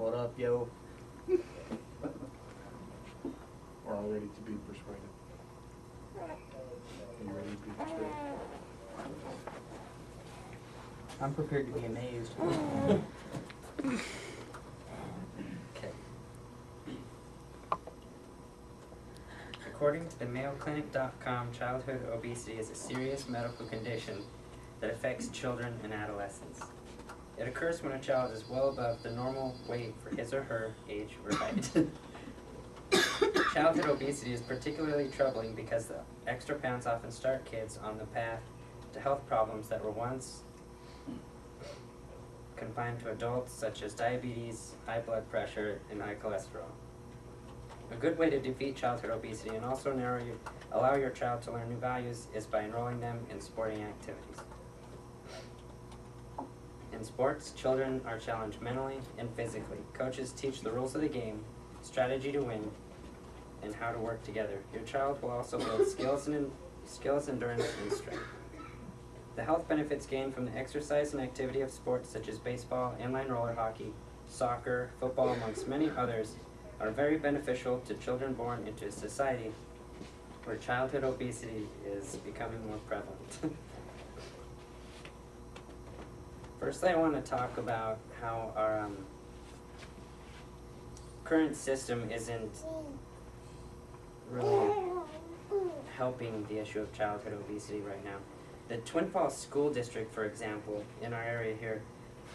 What up, yo? We're all ready to be persuaded. Are you ready to be persuaded? I'm prepared to be amazed. Okay. According to the MayoClinic.com, childhood obesity is a serious medical condition that affects children and adolescents. It occurs when a child is well above the normal weight for his or her age or height. Childhood obesity is particularly troubling because the extra pounds often start kids on the path to health problems that were once confined to adults, such as diabetes, high blood pressure, and high cholesterol. A good way to defeat childhood obesity and also allow your child to learn new values is by enrolling them in sporting activities. In sports, children are challenged mentally and physically. Coaches teach the rules of the game, strategy to win, and how to work together. Your child will also build skills, endurance, and strength. The health benefits gained from the exercise and activity of sports such as baseball, inline roller hockey, soccer, football, amongst many others, are very beneficial to children born into a society where childhood obesity is becoming more prevalent. Firstly, I want to talk about how our current system isn't really helping the issue of childhood obesity right now. The Twin Falls School District, for example, in our area here,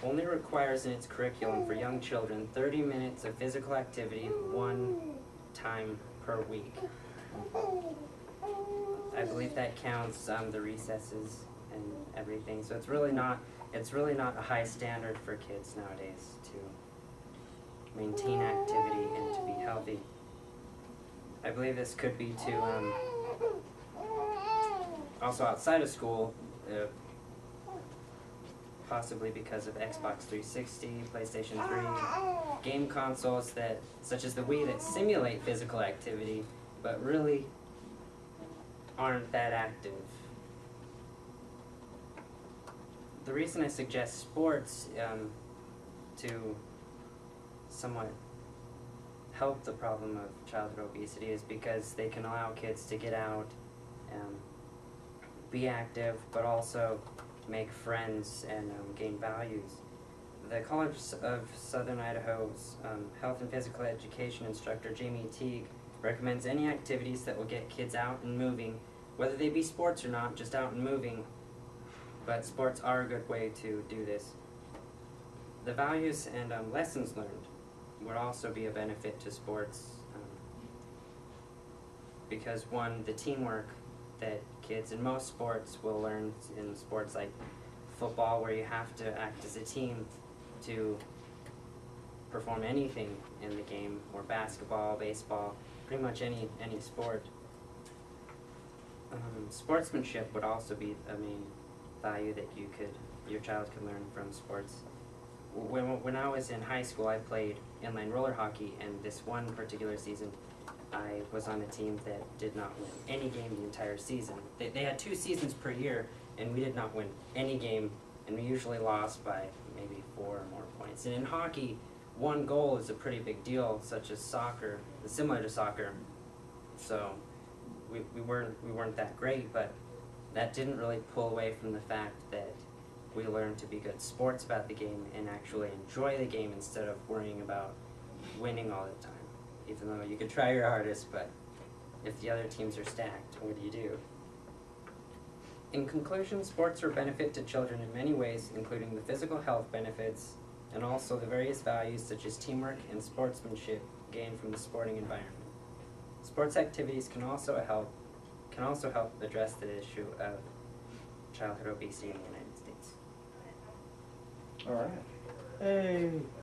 only requires in its curriculum for young children 30 minutes of physical activity one time per week. I believe that counts the recesses and everything, so it's really not a high standard for kids nowadays to maintain activity and to be healthy. I believe this could be to also outside of school, possibly because of Xbox 360, PlayStation 3, game consoles such as the Wii that simulate physical activity, but really aren't that active. The reason I suggest sports to somewhat help the problem of childhood obesity is because they can allow kids to get out, be active, but also make friends and gain values. The College of Southern Idaho's health and physical education instructor, Jamie Teague, recommends any activities that will get kids out and moving, whether they be sports or not, just out and moving, but sports are a good way to do this. The values and lessons learned would also be a benefit to sports because one, the teamwork that kids in most sports will learn in sports like football, where you have to act as a team to perform anything in the game, or basketball, baseball, pretty much any sport. Sportsmanship would also be a main value that your child could learn from sports. When I was in high school, I played inline roller hockey, and this one particular season I was on a team that did not win any game the entire season. They had 2 seasons per year, and we did not win any game, and we usually lost by maybe 4 or more points. And in hockey, 1 goal is a pretty big deal, such as soccer, similar to soccer. So we weren't that great, but that didn't really pull away from the fact that we learned to be good sports about the game and actually enjoy the game instead of worrying about winning all the time. Even though you could try your hardest, but if the other teams are stacked, what do you do? In conclusion, sports are a benefit to children in many ways, including the physical health benefits and also the various values such as teamwork and sportsmanship gained from the sporting environment. Sports activities can also help address the issue of childhood obesity in the United States. All right. Hey.